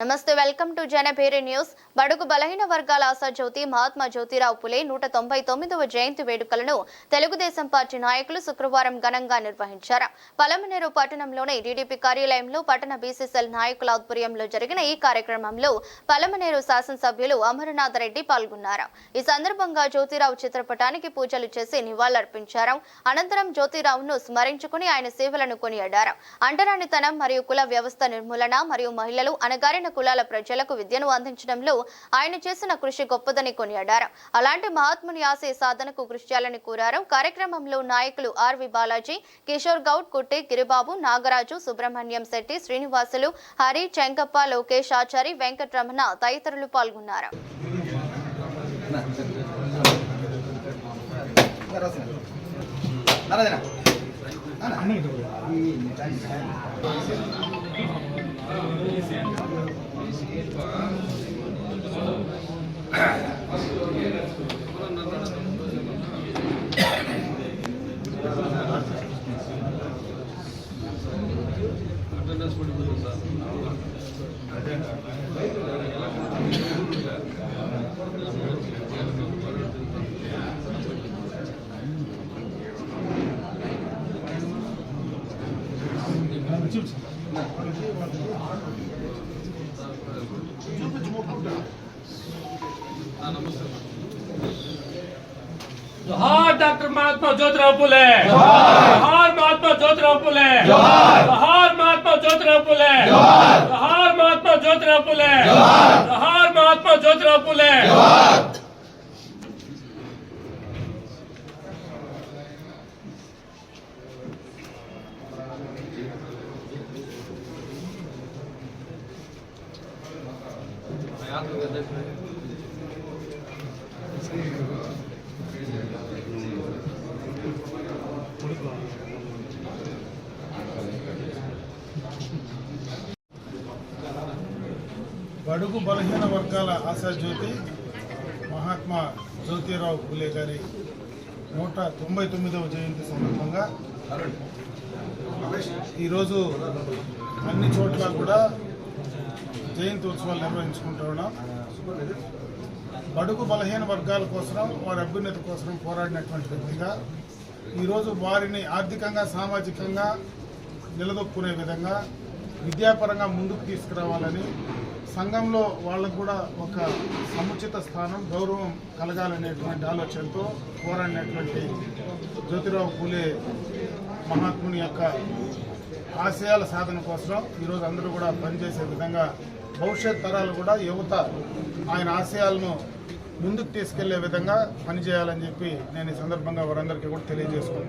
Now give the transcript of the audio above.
నమస్తే welcome to Janabheri news. బడుగు బలహీన వర్గాల ఆశాజ్యోతి మహాత్మా జ్యోతిరావు పులే 199వ జయంతి వేడుకలను తెలుగుదేశం పార్టీ నాయకులు శుక్రవారం ఘనంగా నిర్వహించారు. పలమనేరు పట్టణంలోని టీడీపీ కార్యాలయంలో పట్టణ బీసీసీఎల్ నాయకుల ఆధ్వర్యంలో జరిగిన ఈ కార్యక్రమంలో పలమనేరు శాసనసభ్యులు అమరనాథ్ రెడ్డి పాల్గొన్నారు. ఈ సందర్భంగా జ్యోతిరావు చిత్రపటానికి పూజలు చేసి నివాళులర్పించారు. అనంతరం జ్యోతిరావును స్మరించుకుని ఆయన సేవలను కొనియాడారు. అంటరానితనం మరియు కుల వ్యవస్థ నిర్మూలన మరియు మహిళలు అనగారిన కులాల ప్రజలకు విద్యను అందించడంలో ఆయన చేసిన కృషి గొప్పదని కొనియాడారు. అలాంటి మహాత్ముని ఆశయ సాధనకు కృషి చేయాలని కోరారు. కార్యక్రమంలో నాయకులు ఆర్వి బాలాజీ, కిషోర్ గౌడ్, కుట్టి, గిరిబాబు, నాగరాజు, సుబ్రహ్మణ్యం శెట్టి, శ్రీనివాసులు, హరి, చెంకప్ప, లోకేష్ ఆచారి, వెంకటరమణ తదితరులు పాల్గొన్నారు. जोहार डॉक्टर महात्मा ज्योतिराव फुले, जोहार महात्मा ज्योतिराव फुले, जोहार महात्मा ज्योतिराव फुले, जोहार महात्मा ज्योतिराव फुले, जोहार महात्मा ज्योतिराव फुले. బడుగు బలహీన వర్గాల ఆశాజ్యోతి మహాత్మా జ్యోతిరావు పులే గారి 199వ జయంతి సందర్భంగా ఈరోజు అన్ని చోట్ల కూడా జయంతి ఉత్సవాలు నిర్వహించుకుంటూ ఉన్నాం. బడుగు బలహీన వర్గాల కోసం, వారి అభ్యున్నతి కోసం పోరాడినటువంటి వ్యక్తిగా ఈరోజు వారిని ఆర్థికంగా, సామాజికంగా నిలదొక్కునే విధంగా విద్యాపరంగా ముందుకు తీసుకురావాలని, సంఘంలో వాళ్ళకు కూడా ఒక సముచిత స్థానం, గౌరవం కలగాలనేటువంటి ఆలోచనతో పోరాడినటువంటి జ్యోతిరావు పూలే మహాత్ముని యొక్క ఆశయాల సాధన కోసం ఈరోజు అందరూ కూడా పనిచేసే విధంగా భవిష్యత్ తరాలు కూడా యువత ఆయన ఆశయాలను ముందుకు తీసుకెళ్లే విధంగా పనిచేయాలని చెప్పి నేను ఈ సందర్భంగా వారందరికీ కూడా తెలియజేసుకున్నాను.